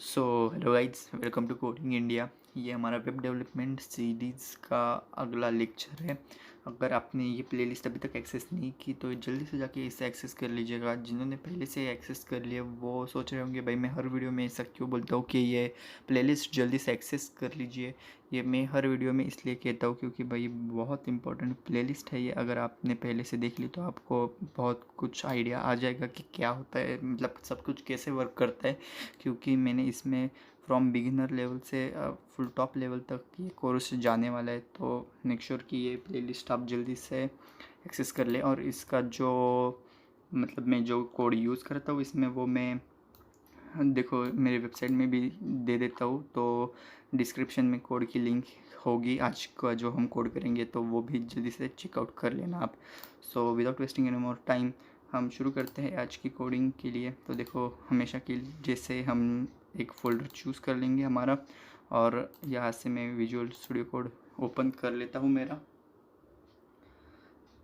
So hello guys, welcome to coding India. ये हमारा web development series का अगला लेक्चर है। अगर आपने ये प्लेलिस्ट अभी तक एक्सेस नहीं की तो जल्दी से जाके इसे एक्सेस कर लीजिएगा। जिन्होंने पहले से एक्सेस कर लिया वो सोच रहे होंगे भाई मैं हर वीडियो में ऐसा क्यों बोलता हूँ कि ये प्लेलिस्ट जल्दी से एक्सेस कर लीजिए। ये मैं हर वीडियो में इसलिए कहता हूँ क्योंकि भाई बहुत इंपॉर्टेंट प्लेलिस्ट है ये। अगर आपने पहले से देख ली तो आपको बहुत कुछ आइडिया आ जाएगा कि क्या होता है, मतलब सब कुछ कैसे वर्क करता है। क्योंकि मैंने इसमें फ्रॉम बिगिनर लेवल से फुल टॉप लेवल तक ये कोर्स जाने वाला है, तो मेक श्योर कि ये प्लेलिस्ट आप जल्दी से एक्सेस कर लें। और इसका जो मतलब मैं जो कोड यूज़ करता हूँ इसमें वो मैं देखो मेरे वेबसाइट में भी दे देता हूँ, तो डिस्क्रिप्शन में कोड की लिंक होगी। आज का जो हम कोड करेंगे तो वो भी जल्दी से चेकआउट कर लेना आप। So without wasting any more time हम शुरू करते हैं आज की कोडिंग के लिए। तो देखो हमेशा की जैसे हम एक फ़ोल्डर चूज़ कर लेंगे हमारा, और यहाँ से मैं विजुअल स्टूडियो कोड ओपन कर लेता हूँ मेरा।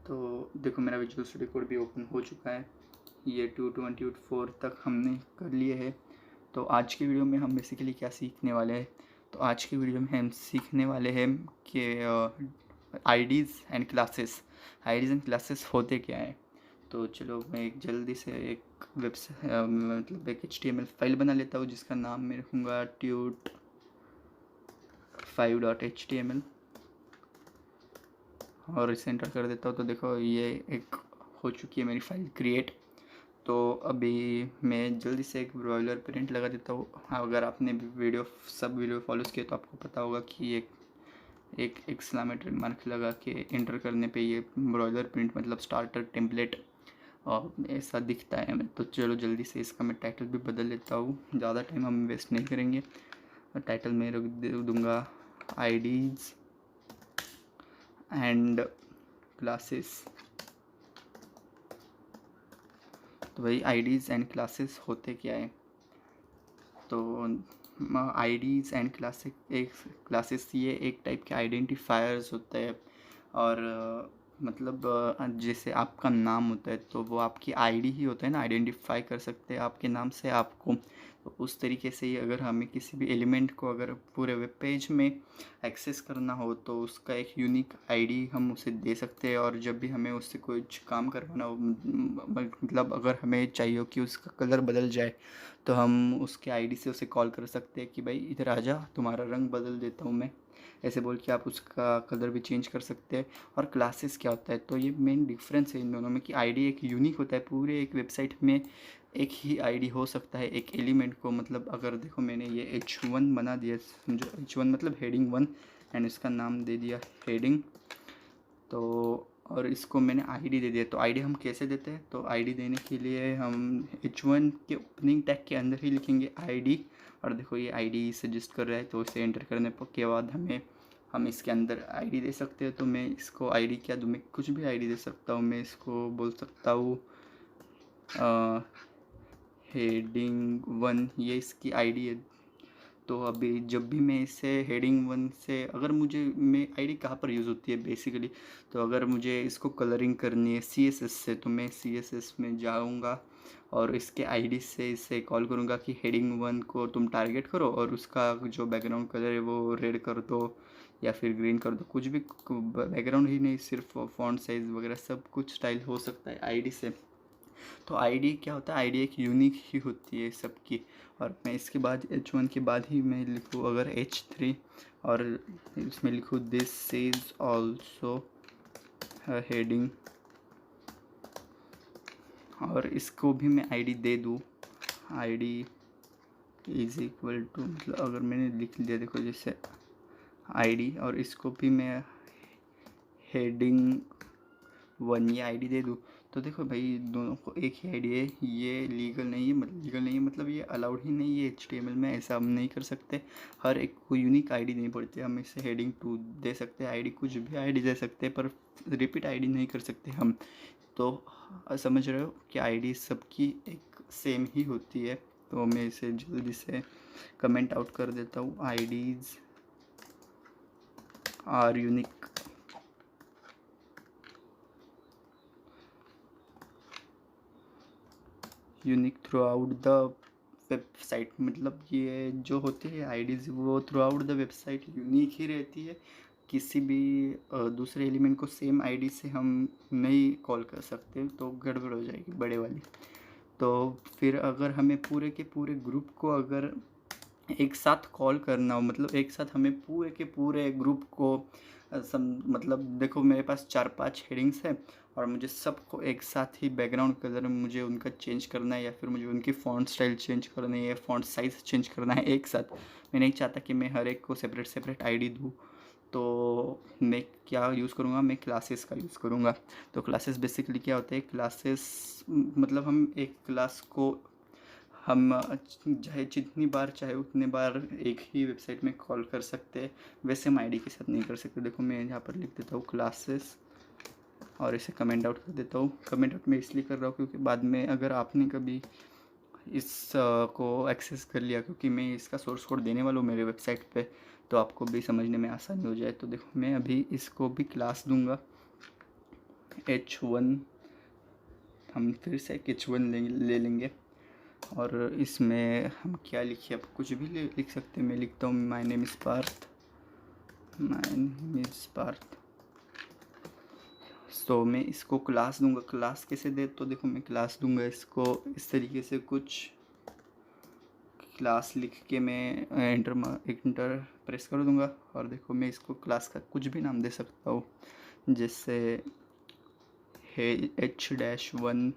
तो देखो मेरा विजुअल स्टूडियो कोड भी ओपन हो चुका है। ये 224 तक हमने कर लिए है। तो आज की वीडियो में हम बेसिकली क्या सीखने वाले हैं, तो आज की वीडियो में हम सीखने वाले हैं कि आईडीज़ एंड क्लासेस होते क्या हैं। तो चलो मैं एक जल्दी से एक मतलब एक HTML फाइल बना लेता हूँ जिसका नाम मैं रखूँगा tut5.html और इसे एंटर कर देता हूँ। तो देखो ये एक हो चुकी है मेरी फाइल क्रिएट। तो अभी मैं जल्दी से एक ब्रॉयलर प्रिंट लगा देता हूँ। अगर आपने सब वीडियो फॉलो किए तो आपको पता होगा कि एक एक्सक्लेमेटरी मार्क लगा के एंटर करने पे ये ब्रॉयलर प्रिंट मतलब स्टार्टर टेम्पलेट और ऐसा दिखता है हमें। तो चलो जल्दी से इसका मैं टाइटल भी बदल लेता हूँ, ज़्यादा टाइम हम वेस्ट नहीं करेंगे। टाइटल में रख दूँगा आईडीज़ एंड क्लासेस। तो भाई आईडीज़ एंड क्लासेस होते क्या है, तो आईडीज़ एंड क्लासेस ये एक टाइप के आइडेंटिफायर्स होते हैं। और मतलब जैसे आपका नाम होता है तो वो आपकी आईडी ही होता है ना, आइडेंटिफाई कर सकते हैं आपके नाम से आपको। तो उस तरीके से ही अगर हमें किसी भी एलिमेंट को अगर पूरे वेब पेज में एक्सेस करना हो तो उसका एक यूनिक आईडी हम उसे दे सकते हैं। और जब भी हमें उससे कुछ काम करवाना हो, मतलब अगर हमें चाहिए हो कि उसका कलर बदल जाए तो हम उसके आईडी से उसे कॉल कर सकते हैं कि भाई इधर आ जा, तुम्हारा रंग बदल देता हूँ मैं, ऐसे बोल के आप उसका कलर भी चेंज कर सकते हैं। और क्लासेस क्या होता है, तो ये मेन डिफरेंस है इन दोनों में कि आईडी एक यूनिक होता है। पूरे एक वेबसाइट में एक ही आईडी हो सकता है एक एलिमेंट को। मतलब अगर देखो मैंने ये H1 बना दिया, समझो H1 मतलब हेडिंग 1, एंड इसका नाम दे दिया हेडिंग। तो और इसको मैंने आईडी दे दिया। तो आईडी हम कैसे देते हैं, तो आईडी देने के लिए हम H1 के ओपनिंग टैग के अंदर ही लिखेंगे आईडी। और देखो ये आईडी सजेस्ट कर रहा है, तो इसे एंटर करने के बाद हम इसके अंदर आईडी दे सकते हैं। तो मैं इसको आईडी क्या दूँ, मैं कुछ भी आईडी दे सकता हूँ। मैं इसको बोल सकता हूँ हेडिंग 1, ये इसकी आईडी है। तो अभी जब भी मैं इसे हेडिंग 1 से अगर मुझे मैं आईडी कहाँ पर यूज़ होती है बेसिकली, तो अगर मुझे इसको कलरिंग करनी है CSS से तो मैं CSS में जाऊँगा और इसके आईडी से इसे कॉल करूँगा कि हेडिंग 1 को तुम टारगेट करो और उसका जो बैकग्राउंड कलर है वो रेड कर दो या फिर ग्रीन कर दो। कुछ भी, बैकग्राउंड ही नहीं सिर्फ फॉन्ट साइज़ वगैरह सब कुछ स्टाइल हो सकता है आईडी से। तो आईडी क्या होता है, आईडी एक यूनिक ही होती है सबकी। और मैं इसके बाद H1 के बाद ही मैं लिखूँ अगर H3 और इसमें लिखूँ दिस इज़ ऑल्सो हेडिंग, और इसको भी मैं आईडी दे दूँ। आईडी इज़ इक्वल टू, मतलब अगर मैंने लिख लिया देखो जैसे आईडी, और इसको भी मैं हेडिंग 1 ये आईडी दे दूँ। तो देखो भाई दोनों को एक ही आईडी है, ये लीगल नहीं है। मतलब ये अलाउड ही नहीं है HTML में, ऐसा हम नहीं कर सकते। हर एक को यूनिक आईडी देनी पड़ती है। हम इसे हेडिंग 2 दे सकते हैं, आईडी कुछ भी आईडी दे सकते हैं, पर रिपीट आईडी नहीं कर सकते हम। तो समझ रहे हो कि आईडी सबकी एक सेम ही होती है। तो मैं इसे जल्दी से कमेंट आउट कर देता हूँ, IDs are unique throughout the website मतलब ये जो होती है आईडीज़ वो throughout the website unique ही रहती है। किसी भी दूसरे एलिमेंट को सेम आईडी से हम नहीं कॉल कर सकते, तो गड़बड़ हो जाएगी बड़े वाली। तो फिर अगर हमें पूरे के पूरे ग्रुप को अगर एक साथ कॉल करना हो, मतलब एक साथ हमें पूरे के पूरे ग्रुप को मतलब देखो मेरे पास 4-5 हेडिंग्स है और मुझे सबको एक साथ ही बैकग्राउंड कलर मुझे उनका चेंज करना है, या फिर मुझे उनकी फ़ॉन्ट स्टाइल चेंज करनी है, फ़ॉन्ट साइज़ चेंज करना है एक साथ। मैं नहीं चाहता कि मैं हर एक को सेपरेट सेपरेट आईडी दूँ। तो मैं क्या यूज़ करूँगा, मैं क्लासेस का यूज़ करूँगा। तो क्लासेस बेसिकली क्या होता है, क्लासेस मतलब हम एक क्लास को हम चाहे जितनी बार चाहे उतने बार एक ही वेबसाइट में कॉल कर सकते हैं, वैसे हम आईडी के साथ नहीं कर सकते। देखो मैं यहाँ पर लिख देता हूँ क्लासेस और इसे कमेंट आउट कर देता हूँ। कमेंट आउट मैं इसलिए कर रहा हूँ क्योंकि बाद में अगर आपने कभी इस को एक्सेस कर लिया, क्योंकि मैं इसका सोर्स कोड देने वाला हूँ मेरे वेबसाइट पे, तो आपको भी समझने में आसानी हो जाए। तो देखो मैं अभी इसको भी क्लास दूंगा h1, हम फिर से h1 ले लेंगे और इसमें हम क्या लिखिए, आप कुछ भी लिख सकते हैं। मैं लिखता हूँ my name is Parth, my name is Parth. तो मैं इसको क्लास दूंगा। क्लास कैसे दे, तो देखो मैं क्लास दूंगा इसको इस तरीके से, कुछ क्लास लिख के मैं एंटर प्रेस कर दूंगा और देखो मैं इसको क्लास का कुछ भी नाम दे सकता हूँ, जैसे h-1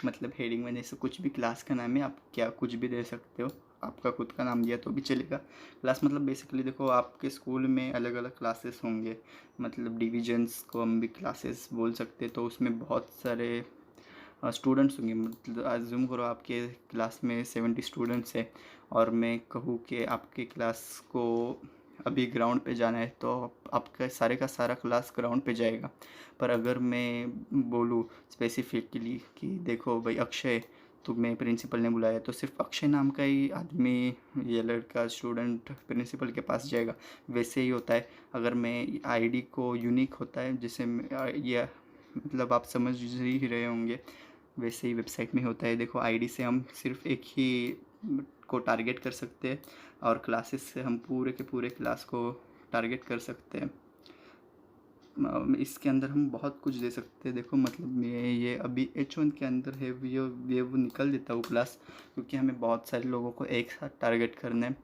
मतलब हेडिंग वन, ऐसे कुछ भी क्लास का नाम है, आप क्या कुछ भी दे सकते हो। आपका खुद का नाम दिया तो भी चलेगा। क्लास मतलब बेसिकली देखो आपके स्कूल में अलग अलग क्लासेस होंगे, मतलब डिविजन्स को हम भी क्लासेस बोल सकते हैं। तो उसमें बहुत सारे स्टूडेंट्स होंगे, मतलब अज्यूम करो आपके क्लास में 70 स्टूडेंट्स है और मैं कहूँ कि आपके क्लास को अभी ग्राउंड पे जाना है, तो आपका सारे का सारा क्लास ग्राउंड पे जाएगा। पर अगर मैं बोलूँ स्पेसिफिकली कि देखो भाई अक्षय, तो मैं प्रिंसिपल ने बुलाया, तो सिर्फ अक्षय नाम का ही आदमी, ये लड़का स्टूडेंट प्रिंसिपल के पास जाएगा। वैसे ही होता है अगर मैं आईडी को यूनिक होता है, जैसे ये मतलब आप समझ ही रहे होंगे, वैसे ही वेबसाइट में होता है। देखो आईडी से हम सिर्फ एक ही को टारगेट कर सकते हैं और क्लासेस से हम पूरे के पूरे क्लास को टारगेट कर सकते हैं। इसके अंदर हम बहुत कुछ दे सकते हैं। देखो मतलब ये अभी h1 के अंदर है, ये वो निकल देता हूँ क्लास, क्योंकि हमें बहुत सारे लोगों को एक साथ टारगेट करना है।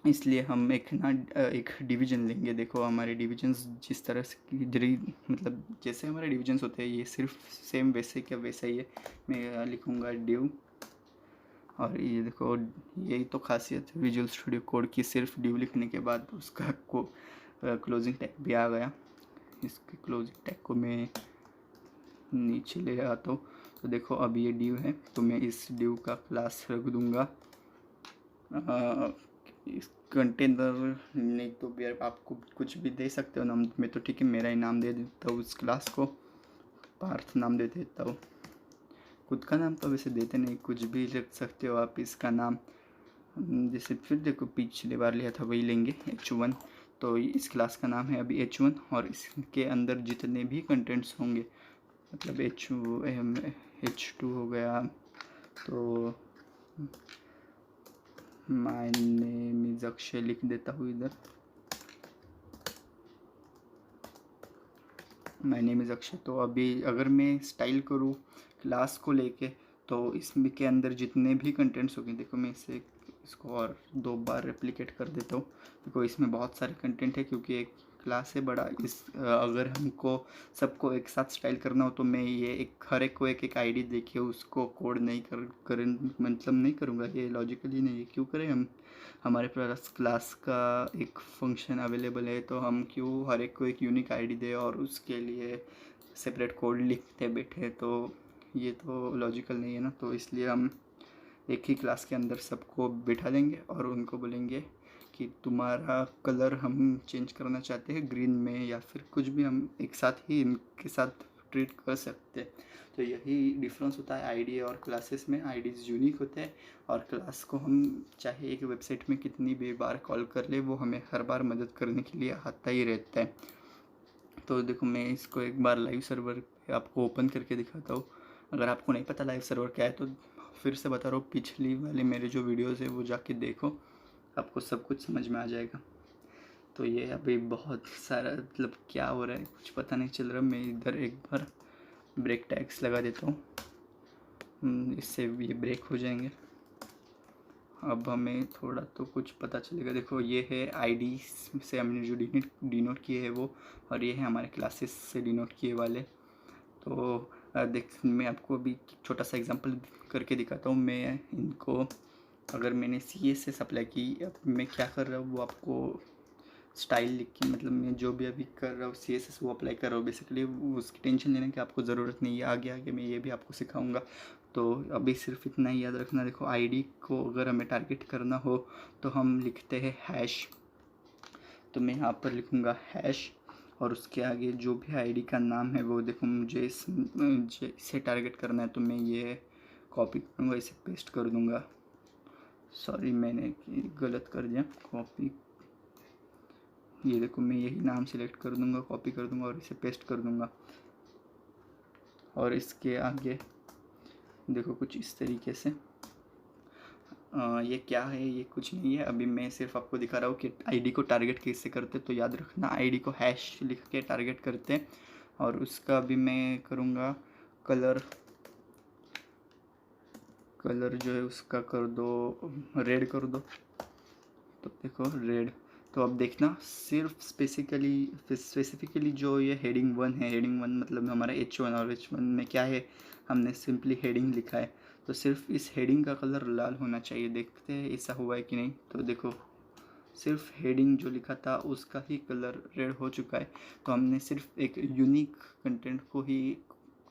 इसलिए हम एक डिवीज़न लेंगे। देखो हमारे डिविजन्स जिस तरह से मतलब जैसे हमारे डिविजन्स होते हैं, ये सिर्फ सेम वैसे क्या वैसा ही है। मैं लिखूँगा डिव, और ये देखो यही तो खासियत है विजुअल स्टूडियो कोड की, सिर्फ डिव लिखने के बाद उसका को क्लोजिंग टैग भी आ गया। इसके क्लोजिंग टैग को मैं नीचे ले आता हूँ। तो देखो अब ये डिव है, तो मैं इस डिव का क्लास रख दूँगा इस कंटेनर, नहीं तो भी आपको कुछ भी दे सकते हो नाम में, तो ठीक है मेरा ही नाम दे देता हूँ। उस क्लास को पार्थ नाम दे देता हूँ। खुद का नाम तो वैसे देते नहीं, कुछ भी रख सकते हो आप इसका नाम। जैसे फिर देखो पिछली बार लिया था वही लेंगे h1। तो इस क्लास का नाम है अभी h1 और इसके अंदर जितने भी कंटेंट्स होंगे, मतलब h2 हो गया, तो माय नेम इज़ अक्षय लिख देता हूँ इधर। My name is Akshay. तो अभी अगर मैं स्टाइल करूँ क्लास को लेके, तो इसमें के अंदर जितने भी कंटेंट्स होंगे, देखो मैं इसको और 2 बार रेप्लिकेट कर देता हूँ। देखो इसमें बहुत सारे कंटेंट है, क्योंकि एक क्लास है बड़ा। अगर हमको सबको एक साथ स्टाइल करना हो, तो मैं ये हर एक को एक आईडी देके उसको कोड नहीं कर मतलब नहीं करूँगा, ये लॉजिकली नहीं है। क्यों करें हम, हमारे पास क्लास का एक फंक्शन अवेलेबल है, तो हम क्यों हर एक को एक यूनिक आईडी दे और उसके लिए सेपरेट कोड लिखते बैठे, तो ये तो लॉजिकल नहीं है ना। तो इसलिए हम एक ही क्लास के अंदर सबको बिठा देंगे और उनको बोलेंगे कि तुम्हारा कलर हम चेंज करना चाहते हैं ग्रीन में, या फिर कुछ भी हम एक साथ ही इनके साथ ट्रीट कर सकते हैं। तो यही डिफरेंस होता है आईडी और क्लासेस में। आईडीज़ यूनिक होते हैं और क्लास को हम चाहे एक वेबसाइट में कितनी भी बार कॉल कर ले, वो हमें हर बार मदद करने के लिए आता ही रहता है। तो देखो मैं इसको एक बार लाइव सर्वर पे आपको ओपन करके दिखाता हूँ। अगर आपको नहीं पता लाइव सर्वर क्या है, तो फिर से बता रहा हूँ, पिछली वाली मेरे जो वीडियोज़ है वो जाके देखो, आपको सब कुछ समझ में आ जाएगा। तो ये अभी बहुत सारा मतलब क्या हो रहा है कुछ पता नहीं चल रहा। मैं इधर एक बार ब्रेक टैग्स लगा देता हूँ, इससे ये ब्रेक हो जाएंगे। अब हमें थोड़ा तो कुछ पता चलेगा। देखो ये है आईडी से हमने जो डिनोट किए है वो, और ये है हमारे क्लासेस से डिनोट किए वाले। तो देख मैं आपको अभी छोटा सा एग्जांपल करके दिखाता हूँ। मैं इनको अगर मैंने CSS अप्लाई की, अब मैं क्या कर रहा हूँ वो आपको स्टाइल लिख के, मतलब मैं जो भी अभी कर रहा हूँ CSS वो अप्लाई कर रहा हूँ बेसिकली। उसकी टेंशन लेने की आपको ज़रूरत नहीं है, आगे आगे मैं ये भी आपको सिखाऊंगा। तो अभी सिर्फ इतना ही याद रखना। देखो आईडी को अगर हमें टारगेट करना हो तो हम लिखते हैं हैश। तो मैं यहाँ पर लिखूँगा हैश, और उसके आगे जो भी आईडी का नाम है वो देखो मुझे इसे टारगेट करना है, तो मैं ये कॉपी करूँगा, इसे पेस्ट कर दूँगा। सॉरी मैंने गलत कर दिया, कॉपी, ये देखो मैं यही नाम सेलेक्ट कर दूँगा, कॉपी कर दूँगा और इसे पेस्ट कर दूँगा। और इसके आगे देखो कुछ इस तरीके से। ये क्या है, ये कुछ नहीं है, अभी मैं सिर्फ आपको दिखा रहा हूँ कि आईडी को टारगेट कैसे करते। तो याद रखना आईडी को हैश लिख के टारगेट करते हैं। और उसका अभी मैं करूँगा कलर जो है उसका कर दो रेड कर दो। तो देखो रेड। तो अब देखना सिर्फ स्पेसिफिकली जो ये हेडिंग 1 है, हेडिंग 1 मतलब हमारा H1, और H1 में क्या है, हमने सिंपली हेडिंग लिखा है। तो सिर्फ इस हेडिंग का कलर लाल होना चाहिए। देखते हैं ऐसा हुआ है कि नहीं। तो देखो सिर्फ हेडिंग जो लिखा था उसका ही कलर रेड हो चुका है। तो हमने सिर्फ एक यूनिक कंटेंट को ही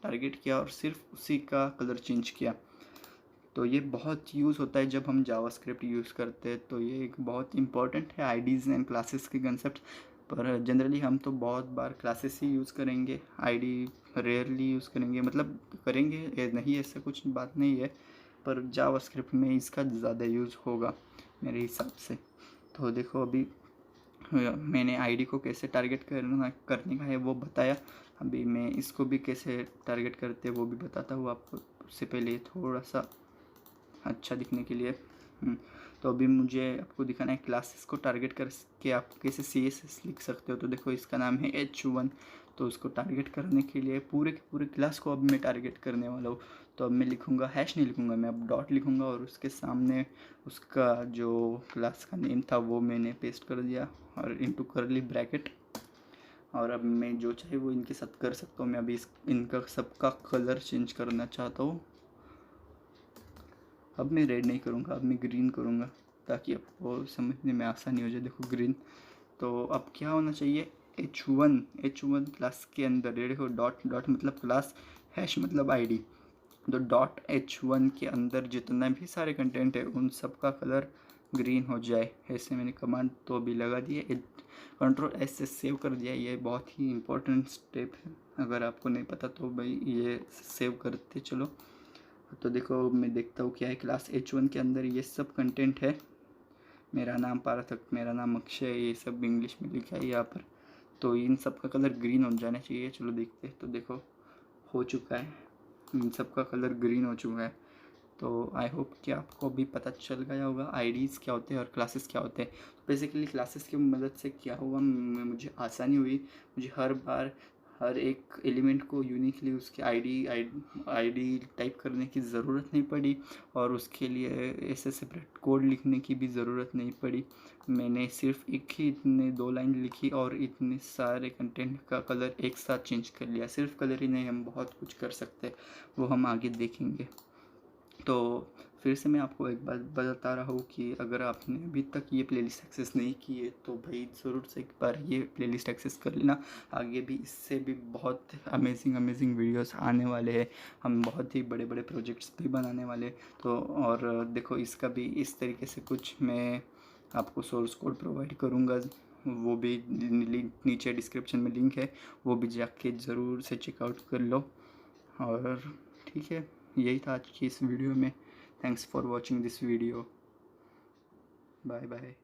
टारगेट किया और सिर्फ उसी का कलर चेंज किया। तो ये बहुत यूज़ होता है जब हम जावास्क्रिप्ट यूज़ करते हैं। तो ये एक बहुत इंपॉर्टेंट है आईडीज़ एंड क्लासेस के कंसेप्ट। पर जनरली हम तो बहुत बार क्लासेस ही यूज़ करेंगे, आईडी रेयरली यूज़ करेंगे, मतलब करेंगे नहीं, ऐसा कुछ बात नहीं है, पर जावास्क्रिप्ट में इसका ज़्यादा यूज़ होगा मेरे हिसाब से। तो देखो अभी मैंने आईडी को कैसे टारगेट करने का है वो बताया। अभी मैं इसको भी कैसे टारगेट करते हैं वो भी बताता हूँ आपको। उससे पहले थोड़ा सा अच्छा दिखने के लिए तो अभी मुझे आपको दिखाना है क्लासेस को टारगेट करके आप कैसे CSS लिख सकते हो। तो देखो इसका नाम है H1। तो उसको टारगेट करने के लिए पूरे के पूरे क्लास को अब मैं टारगेट करने वाला हूँ। तो अब मैं लिखूँगा हैश नहीं लिखूँगा, मैं अब डॉट लिखूँगा और उसके सामने उसका जो क्लास का नेम था वो मैंने पेस्ट कर दिया और इनटू करली ब्रैकेट। और अब मैं जो चाहे वो इनके साथ कर सकता हूँ। मैं अभी इनका सबका कलर चेंज करना चाहता हूँ। अब मैं रेड नहीं करूँगा, अब मैं ग्रीन करूँगा ताकि आपको समझने में आसानी हो जाए। देखो ग्रीन। तो अब क्या होना चाहिए, H1 क्लास के अंदर, ये देखो डॉट मतलब क्लास, हैश मतलब आईडी। तो डॉट H1 के अंदर जितना भी सारे कंटेंट है उन सब का कलर ग्रीन हो जाए। ऐसे मैंने कमांड तो अभी लगा दिए, Ctrl+S से सेव कर दिया। ये बहुत ही इम्पोर्टेंट स्टेप है, अगर आपको नहीं पता तो भाई ये सेव करते चलो। तो देखो मैं देखता हूँ क्या है, क्लास H1 के अंदर ये सब कंटेंट है। मेरा नाम पार्थक, मेरा नाम अक्षय, ये सब इंग्लिश में लिखा है यहाँ पर। तो इन सब का कलर ग्रीन हो जाना चाहिए। चलो देखते हैं। तो देखो हो चुका है, इन सब का कलर ग्रीन हो चुका है। तो आई होप कि आपको भी पता चल गया होगा आईडीज़ क्या होते हैं और क्लासेस क्या होते हैं। तो बेसिकली क्लासेस की मदद से क्या हुआ, मुझे आसानी हुई। मुझे हर बार हर एक एलिमेंट को यूनिकली उसके आईडी टाइप करने की ज़रूरत नहीं पड़ी, और उसके लिए ऐसे सेपरेट कोड लिखने की भी ज़रूरत नहीं पड़ी। मैंने सिर्फ एक ही इतने 2 लाइन लिखी और इतने सारे कंटेंट का कलर एक साथ चेंज कर लिया। सिर्फ कलर ही नहीं, हम बहुत कुछ कर सकते हैं, वो हम आगे देखेंगे। तो फिर से मैं आपको एक बात बता रहा हूँ कि अगर आपने अभी तक ये प्लेलिस्ट एक्सेस नहीं की है तो भाई ज़रूर से एक बार ये प्लेलिस्ट एक्सेस कर लेना। आगे भी इससे भी बहुत अमेजिंग वीडियोस आने वाले हैं। हम बहुत ही बड़े बड़े प्रोजेक्ट्स भी बनाने वाले। तो और देखो इसका भी इस तरीके से कुछ मैं आपको सोर्स कोड प्रोवाइड करूँगा, वो भी नीचे डिस्क्रिप्शन में लिंक है, वो भी जाके ज़रूर से चेकआउट कर लो। और ठीक है, यही था आज की इस वीडियो में। Thanks for watching this video. Bye bye.